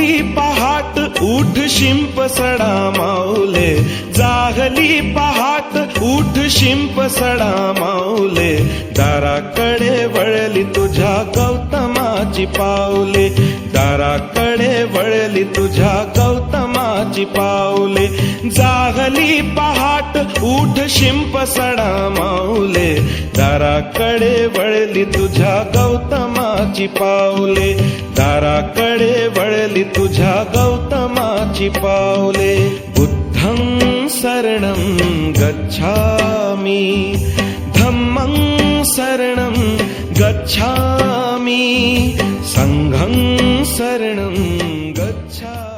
जागली पहाट उठ शिंप सडा माऊले, जागली पहाट उठ शिंप सडा माऊले, दाराकडे वळली तुझ्या गौतमाची पावले, दाराकडे वळली तुझ्या गौतमाची पावले, जागली पहाट उठ शिंप सडा माऊले, दाराकडे वळली तुझ्या गौतमाची पावले, दाराकडे वळली तुझ्या गौतमाची पावले. बुद्धं शरणं गच्छामि, धम्मं शरणं गच्छामि, संघं शरणं गच्छामि.